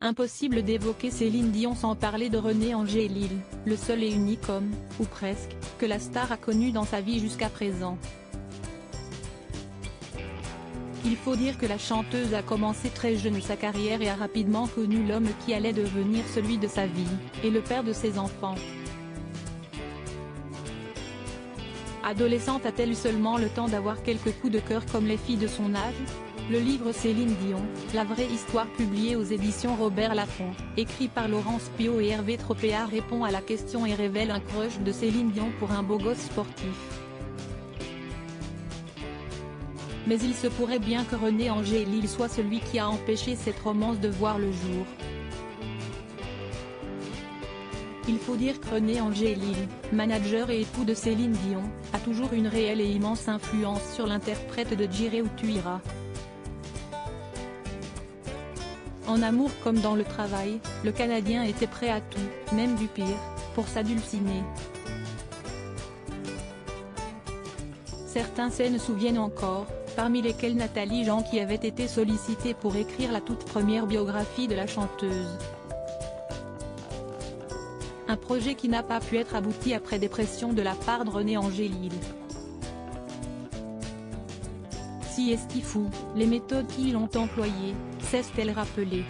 Impossible d'évoquer Céline Dion sans parler de René Angélil, le seul et unique homme, ou presque, que la star a connu dans sa vie jusqu'à présent. Il faut dire que la chanteuse a commencé très jeune sa carrière et a rapidement connu l'homme qui allait devenir celui de sa vie, et le père de ses enfants. Adolescente a-t-elle eu seulement le temps d'avoir quelques coups de cœur comme les filles de son âge? Le livre Céline Dion, la vraie histoire publié aux éditions Robert Laffont, écrit par Laurence Piot et Hervé Tropéa répond à la question et révèle un crush de Céline Dion pour un beau gosse sportif. Mais il se pourrait bien que René Angélil soit celui qui a empêché cette romance de voir le jour. Il faut dire que René Angélil, manager et époux de Céline Dion, a toujours une réelle et immense influence sur l'interprète de J'irai où tu iras. En amour comme dans le travail, le Canadien était prêt à tout, même du pire, pour sa Dulcinée. Certains se souviennent encore, parmi lesquels Nathalie Jean qui avait été sollicitée pour écrire la toute première biographie de la chanteuse. Un projet qui n'a pas pu être abouti après des pressions de la part de René Angélil. Si est-ce fou, les méthodes qu'ils ont employées, cessent-elles rappeler.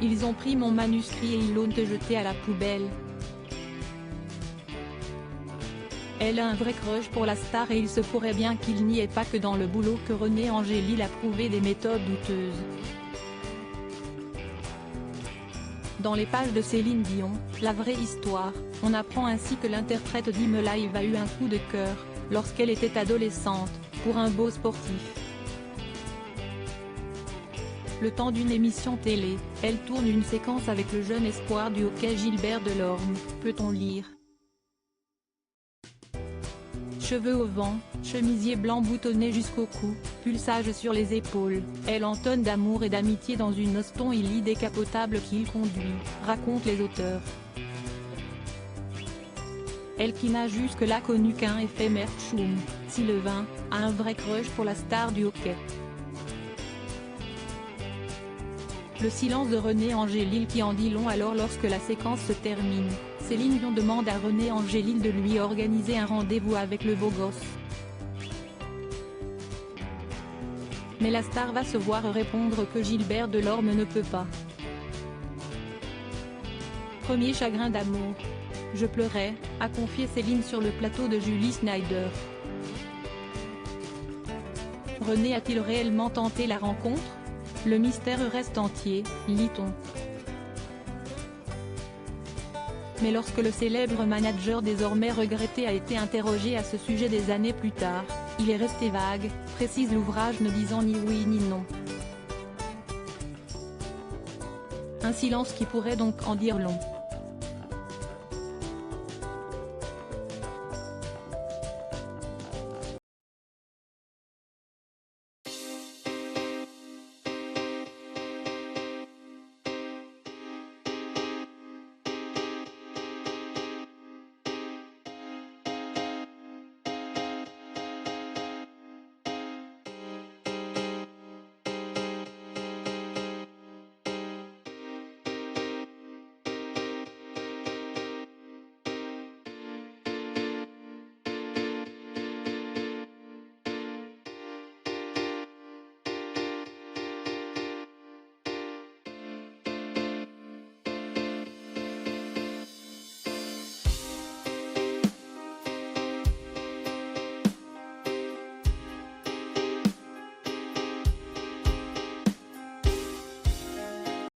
Ils ont pris mon manuscrit et ils l'ont jeté à la poubelle. Elle a un vrai crush pour la star et il se pourrait bien qu'il n'y ait pas que dans le boulot que René Angélil a prouvé des méthodes douteuses. Dans les pages de Céline Dion, la vraie histoire, on apprend ainsi que l'interprète d'E-Live a eu un coup de cœur, lorsqu'elle était adolescente, pour un beau sportif. Le temps d'une émission télé, elle tourne une séquence avec le jeune espoir du hockey Gilbert Delorme, peut-on lire. Cheveux au vent, chemisier blanc boutonné jusqu'au cou, pull sage sur les épaules, elle entonne d'amour et d'amitié dans une Aston Illy décapotable qu'il conduit, racontent les auteurs. Elle qui n'a jusque-là connu qu'un éphémère tchoum, Sylvain, a un vrai crush pour la star du hockey. Le silence de René Angélil qui en dit long alors lorsque la séquence se termine, Céline Dion demande à René Angélil de lui organiser un rendez-vous avec le beau gosse. Mais la star va se voir répondre que Gilbert Delorme ne peut pas. Premier chagrin d'amour. Je pleurais, a confié Céline sur le plateau de Julie Snyder. René a-t-il réellement tenté la rencontre? Le mystère reste entier, lit-on. Mais lorsque le célèbre manager désormais regretté a été interrogé à ce sujet des années plus tard, il est resté vague, précise l'ouvrage ne disant ni oui ni non. Un silence qui pourrait donc en dire long.